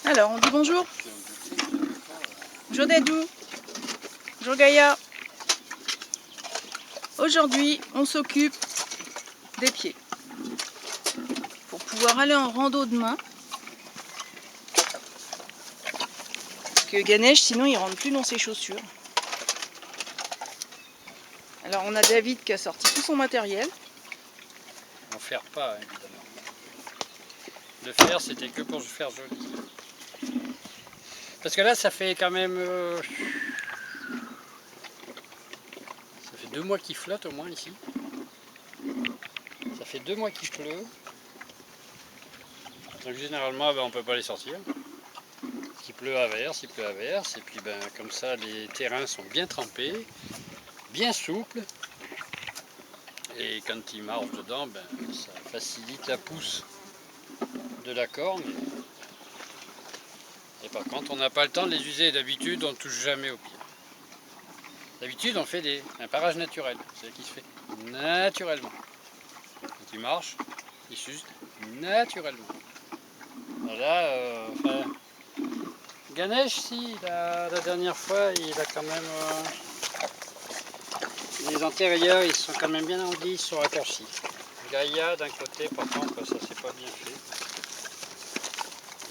Alors, on dit bonjour. Bonjour Dadou. Bonjour Gaïa. Aujourd'hui, on s'occupe des pieds. Pour pouvoir aller en rando demain. Parce que Ganesh, sinon, il rentre plus dans ses chaussures. Alors, on a David qui a sorti tout son matériel. En fer pas, évidemment. Le fer, c'était que pour faire joli. Parce que là, ça fait quand même... ça fait 2 mois qu'il flotte au moins ici. Ça fait 2 mois qu'il pleut. Donc généralement, on ne peut pas les sortir. S'il pleut à verse, il pleut à verse. Et puis comme ça, les terrains sont bien trempés, bien souples. Et quand ils marchent dedans, ça facilite la pousse de la corne. Et par contre, on n'a pas le temps de les user. D'habitude, on ne touche jamais aux pieds. D'habitude, on fait un parage naturel. C'est ce qui se fait naturellement. Quand il marche, il s'use naturellement. Là, Ganesh, si, la dernière fois, il a quand même... les antérieurs, ils sont quand même bien enduits, ils sont raccourcis. Gaïa, d'un côté, par contre, ça c'est pas bien fait.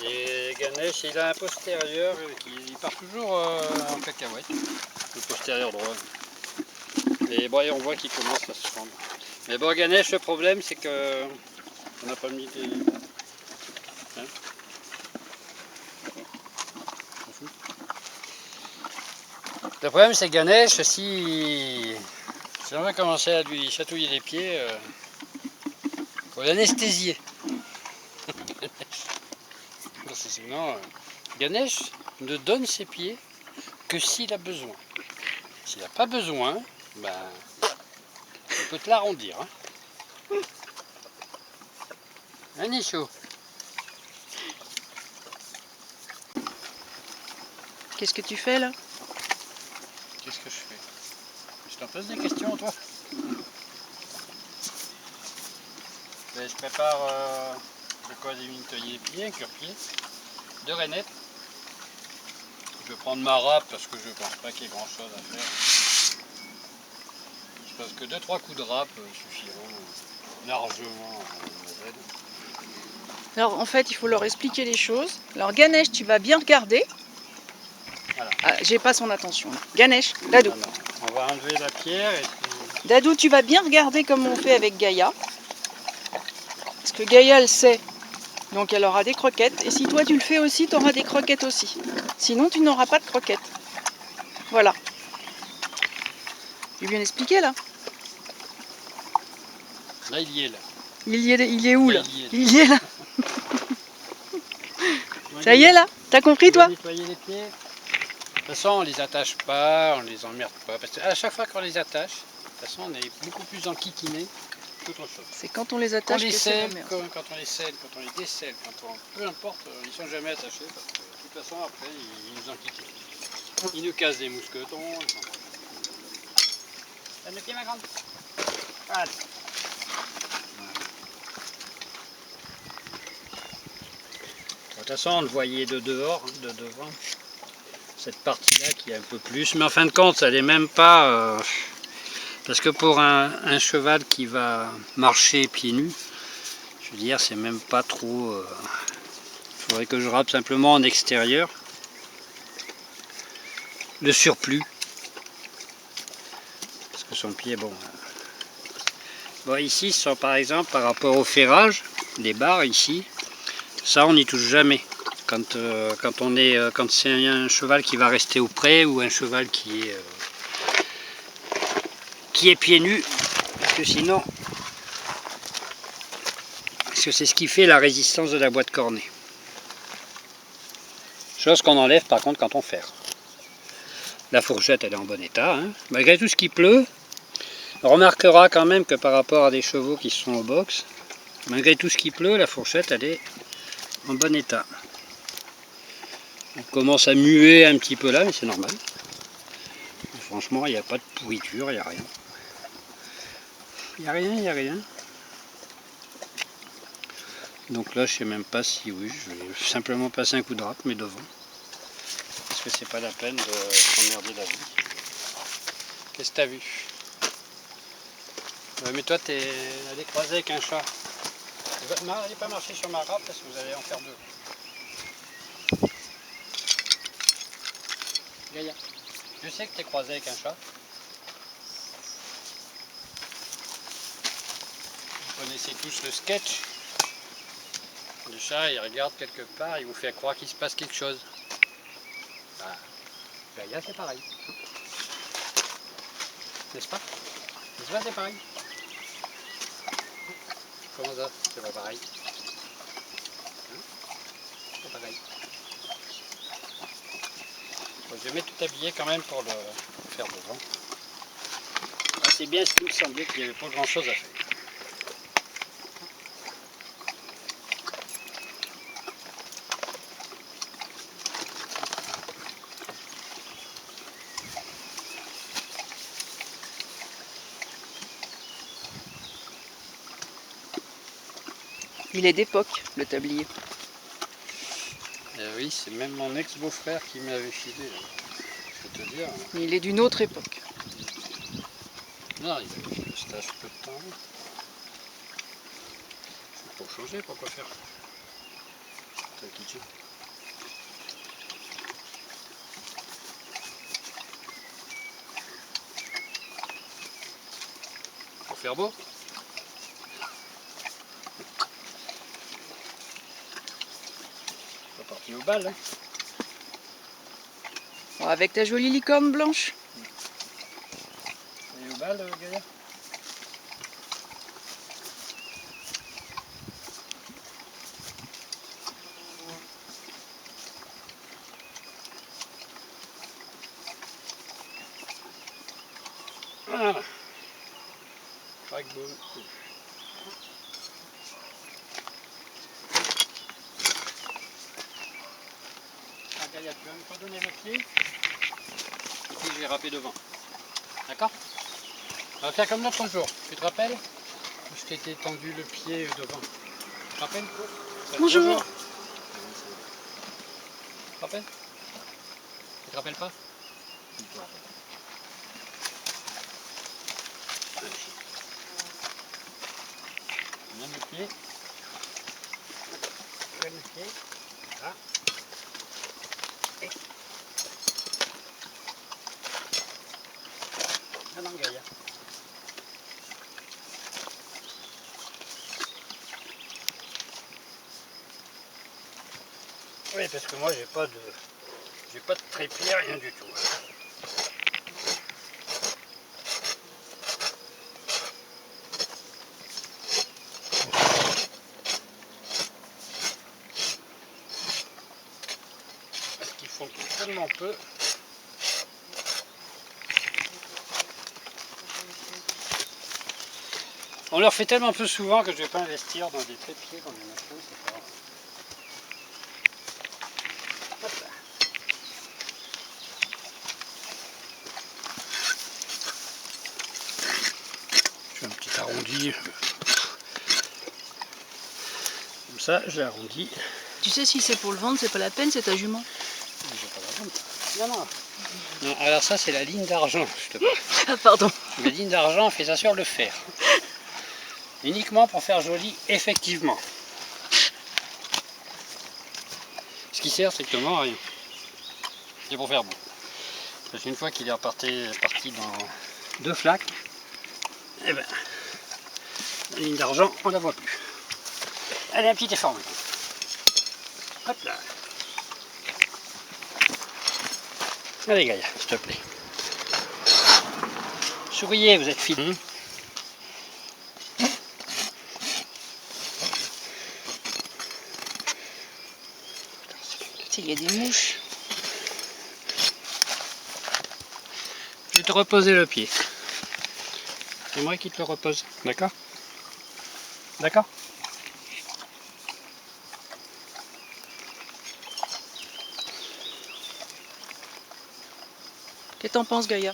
Et Ganesh, il a un postérieur qui part toujours en cacahuète. Le postérieur droit. Et bon, on voit qu'il commence à se fendre. Mais bon, Ganesh, le problème, c'est que on n'a pas mis des... Hein, le problème, c'est que Ganesh, si on va commencer à lui chatouiller les pieds, faut l'anesthésier. Sinon, Ganesh ne donne ses pieds que s'il a besoin. S'il n'a pas besoin, on peut te l'arrondir. Hein, Nichou? Qu'est-ce que tu fais là? Qu'est-ce que je fais? Je t'en pose des questions, toi? Je prépare de quoi dévintoyer les pieds, un cure-pied, 2 rainettes. Je vais prendre ma râpe parce que je ne pense pas qu'il y ait grand chose à faire. Je pense que 2-3 coups de râpe suffiront largement à nos aides. Alors en fait, il faut leur expliquer les choses. Alors Ganesh, tu vas bien regarder. Voilà. Ah, j'ai pas son attention. Ganesh, Dadou. Alors, on va enlever la pierre et puis... Dadou, tu vas bien regarder comme on fait avec Gaïa. Parce que Gaïa, elle sait. Donc elle aura des croquettes. Et si toi tu le fais aussi, tu auras des croquettes aussi. Sinon, tu n'auras pas de croquettes. Voilà. J'ai bien expliqué là. Là, il y est là. Il est où là? Il Il y est là. Ça y est là? T'as compris toi? Nettoyer les pieds. De toute façon, on les attache pas, on les emmerde pas. Parce qu'à chaque fois qu'on les attache, de toute façon, on est beaucoup plus enquiquiné qu'autre chose. C'est quand on les attache que c'est la merde. Quand on les scelle, quand on les décèle, peu importe, ils sont jamais attachés. Parce que, de toute façon, après, ils nous enquiquinent. Ils nous cassent des mousquetons. Le pied, ma grande. Allez. De toute façon, on le voyait de dehors, de devant. Cette partie-là qui est un peu plus. Mais en fin de compte, ça n'est même pas... parce que pour un cheval qui va marcher pieds nus, je veux dire, c'est même pas trop... il faudrait que je râpe simplement en extérieur. Le surplus. Parce que son pied, bon... Bon, ici, par exemple, par rapport au ferrage, les barres ici, ça, on n'y touche jamais. Quand c'est un cheval qui va rester au pré ou un cheval qui est pieds nus, parce que sinon, parce que c'est ce qui fait la résistance de la boîte cornée. Chose qu'on enlève par contre quand on ferre. La fourchette elle est en bon état, hein. Malgré tout ce qui pleut, on remarquera quand même que par rapport à des chevaux qui sont au box, malgré tout ce qui pleut, la fourchette elle est en bon état. On commence à muer un petit peu là, mais c'est normal. Et franchement, il n'y a pas de pourriture, il n'y a rien. Il n'y a rien, il n'y a rien. Donc là, je sais même pas si oui, je vais simplement passer un coup de râpe, mais devant. Parce que c'est pas la peine de s'emmerder la vie. Qu'est-ce que t'as vu? Mais toi, t'es allé croiser avec un chat. N'allez pas marcher sur ma râpe parce que vous allez en faire deux. Gaïa, je sais que t'es croisé avec un chat. Vous connaissez tous le sketch. Le chat, il regarde quelque part, il vous fait croire qu'il se passe quelque chose. Ah. Gaïa, c'est pareil. N'est-ce pas? N'est-ce pas, c'est pareil? Comment ça? C'est pas pareil. Hein? C'est pareil. Bon, je vais mettre tout habillé quand même pour le faire devant. Ah, c'est bien ce qui me semblait qu'il n'y avait pas grand chose à faire. Il est d'époque, le tablier. Oui, c'est même mon ex-beau-frère qui m'avait filé. Je peux te dire. Il est d'une autre époque. Non, il avait fait le stage peu de temps. Faut pas changer, pourquoi faire? T'as quitté. Pour faire beau. Pas parti au bal, hein. Bon, avec ta jolie licorne blanche. Et au bal, Gaïa? Voilà. Paquebot. Ah, Gaïa, tu vas me redonner le pied? Et puis je vais râper devant. D'accord? On va faire comme l'autre jour. Tu te rappelles? Je t'ai tendu le pied devant. Tu te rappelles? Bonjour. Tu te rappelles? Tu te rappelles pas? Même le pied. Même le pied. Là. Et. Ah non, Gaïa. Oui, parce que moi j'ai pas de trépied, rien du tout. Parce qu'ils font tellement peu. On leur fait tellement peu souvent que je vais pas investir dans des trépieds, dans des machins, c'est pas. Hop là. Je fais un petit arrondi. Comme ça, je l'arrondis. Tu sais, si c'est pour le vendre, c'est pas la peine, c'est ta jument. Je vais pas la vendre. Non, non. Non, alors ça, c'est la ligne d'argent, je te parle. Ah, pardon. La ligne d'argent, on fait ça sur le fer. Uniquement pour faire joli, effectivement. Ce qui sert strictement à rien. C'est pour faire beau. Parce qu'une fois qu'il est parti dans 2 flaques, eh ben, la ligne d'argent, on la voit plus. Allez, un petit effort maintenant. Hop là. Allez Gaïa, s'il te plaît. Souriez, vous êtes fine. Il y a des mouches. Je vais te reposer le pied. J'aimerais qu'il te le repose. D'accord? D'accord? Qu'est-ce que t'en penses, Gaïa?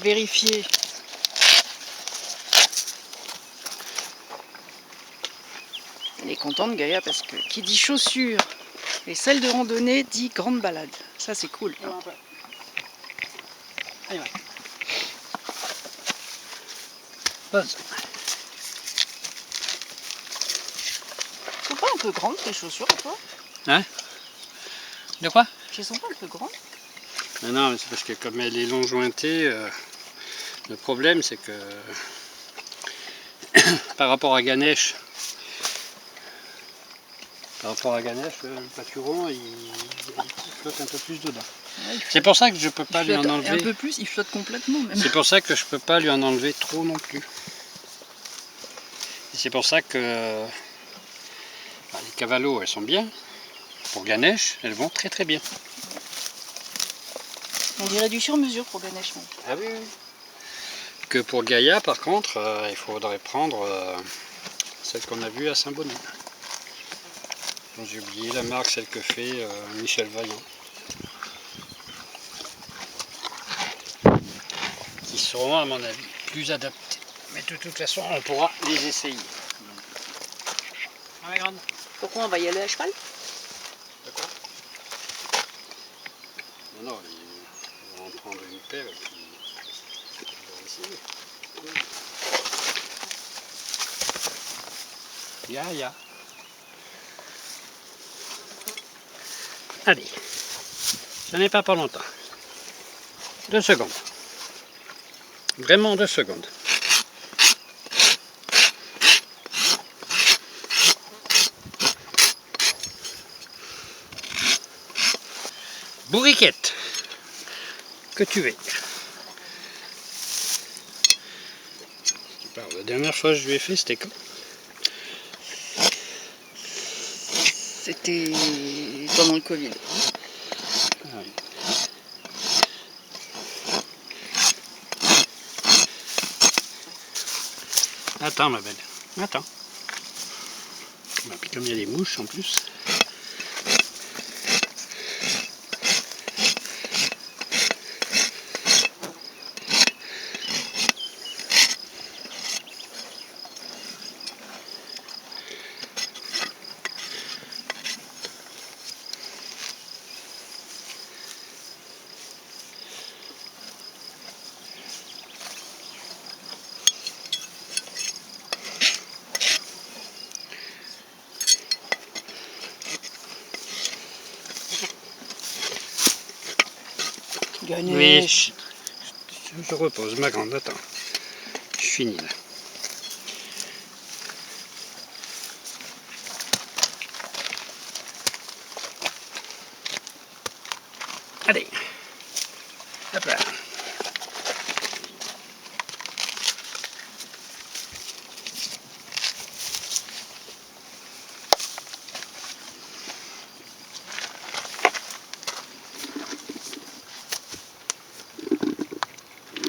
vérifier. Elle est contente Gaïa parce que qui dit chaussures et celle de randonnée dit grande balade. Ça c'est cool. Allez, ouais. Pose. Elles sont pas un peu grandes tes chaussures toi? Hein? De quoi? Elles sont pas un peu grandes? Mais non, mais c'est parce que comme elle est long jointée, le problème c'est que par rapport à Ganesh, le pâturon il flotte un peu plus dedans. Ouais, c'est pour ça que je peux pas lui en enlever. Un peu plus, il flotte complètement même. C'est pour ça que je peux pas lui en enlever trop non plus. Et c'est pour ça que les cavalos elles sont bien. Pour Ganesh, elles vont très très bien. On dirait du sur-mesure pour Ganesh. Ah oui, oui. Que pour Gaïa, par contre, il faudrait prendre celle qu'on a vue à Saint-Bonnet. J'ai oublié la marque, celle que fait Michel Vaillant. Qui seront, à mon avis, plus adaptés. Mais de toute façon, on pourra les essayer. Ah, mais grande. Pourquoi on va y aller à cheval? D'accord. Non, non, on va en prendre une paire et puis on va essayer. Ya. Allez, ce n'est pas pour longtemps. 2 secondes. Vraiment 2 secondes. Bourriquette, que tu es. La dernière fois que je lui ai fait, c'était quand? C'était pendant le Covid. Ah oui. Attends ma belle, attends. Bah, puis comme il y a des mouches en plus. Ganesh. Oui, je repose ma grande, attends. Je finis là. Allez, hop là.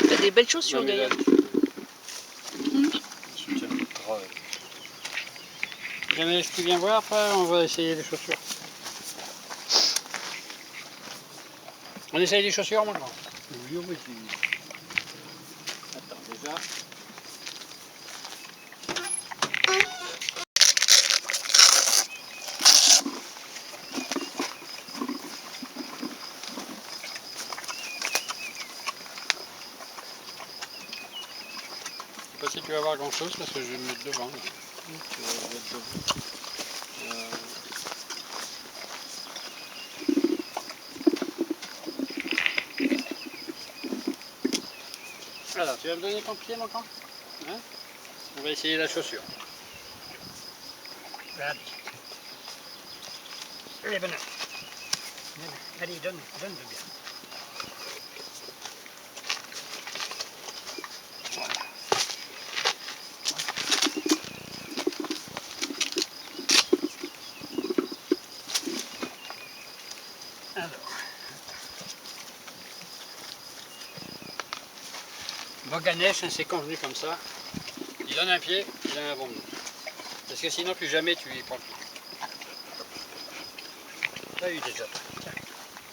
T'as des belles chaussures Gaïa. Ganesh, tu viens voir, après on va essayer les chaussures. On essaye les chaussures, mon grand? Oui. Attends, déjà. Je sais pas si tu vas voir grand chose parce que je vais me mettre devant. Là. Tu vas mettre devant. Alors, tu vas me donner ton pied, mon camp, hein? On va essayer la chaussure. Allez. Allez, bonhomme. Allez, donne le bien. Voilà. Alors. Bon, Ganesh, c'est convenu comme ça. Il donne un pied, il a un bon mot. Parce que sinon, plus jamais tu y prends le pied. T'as eu déjà. Tiens,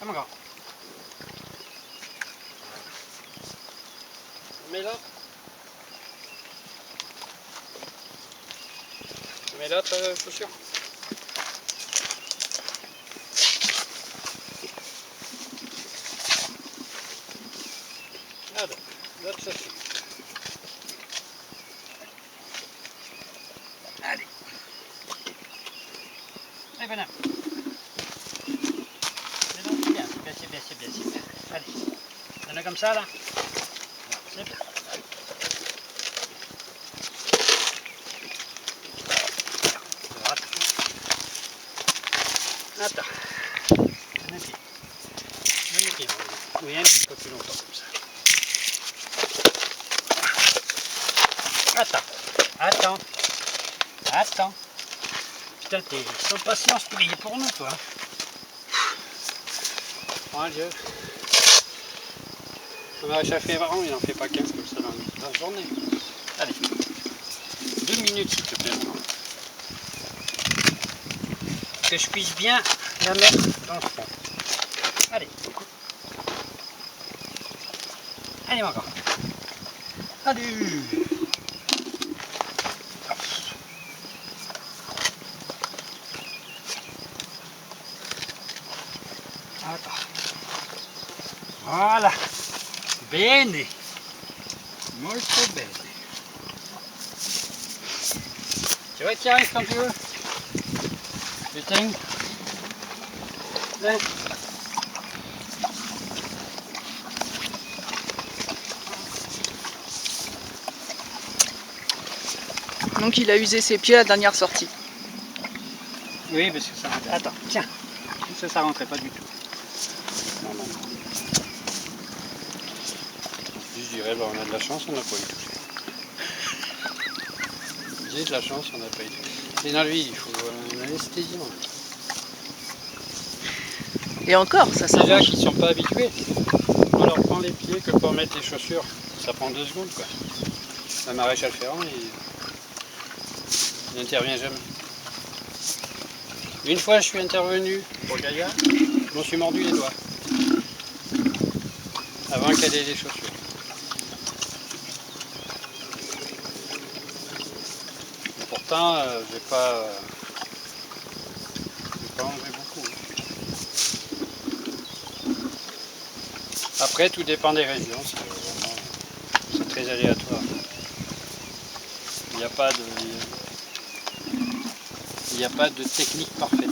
mon grand. Mets là. Mets là ta chaussure. Voilà, l'autre chaussure. Allez. Allez, bonhomme. C'est bien, c'est bien. Allez. Donne-le comme ça, là. C'est bien. Attends. Donne un pied. Donne un pied. Oui, un petit peu plus longtemps comme ça. Attends. Putain, t'es sans patience, tu veilles pour nous, toi. Oh Dieu. Le maréchal Ferrand, il n'en fait pas 15 comme ça dans la journée. Allez. 2 minutes, s'il te plaît. Que je puisse bien la mettre dans le fond. Allez. Allez, mon grand. Allez. Attends. Voilà. Bene. Molto bene. Tu vois, tu arrives quand tu veux. Putain. Hein. Donc il a usé ses pieds à la dernière sortie. Oui, parce que ça rentrait. Attends, tiens. Ça rentrait pas du tout. Non. Je dirais, bah, on a de la chance, on n'a pas eu touché. J'ai de la chance, on n'a pas eu touché. C'est dans lui, il faut une anesthésie. Et encore, ça Déjà s'arrange. qu'ils ne sont pas habitués, on leur prend les pieds que pour mettre les chaussures. Ça prend 2 secondes, quoi. Le maréchal Ferrand, il n'intervient jamais. Une fois, je suis intervenu pour Gaïa, je m'en suis mordu les doigts. Avant qu'elle ait les chaussures. Et pourtant, j'ai pas enlevé beaucoup. Après, tout dépend des régions. C'est très aléatoire. Il n'y a pas de technique parfaite.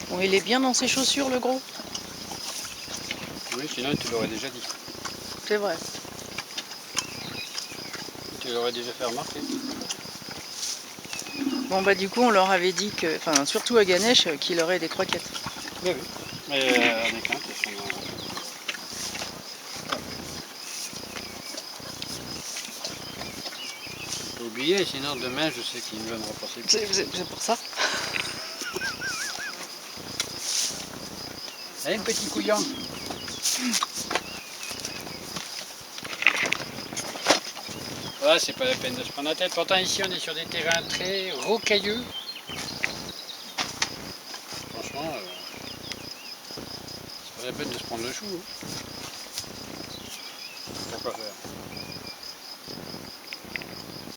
Bon, il est bien dans ses chaussures, le gros. Oui, sinon tu l'aurais déjà dit. C'est vrai. Tu l'aurais déjà fait remarquer. Bon, bah du coup, on leur avait dit que, enfin, surtout à Ganesh, qu'il aurait des croquettes. Oui. Mais en équinte, elles sont... J'ai oublié, sinon demain je sais qu'il me viendra passer. C'est pour ça. Allez, le petit couillon. Voilà, c'est pas la peine de se prendre la tête. Pourtant ici on est sur des terrains très rocailleux. Franchement, c'est pas la peine de se prendre le chou. Hein. Pourquoi faire ?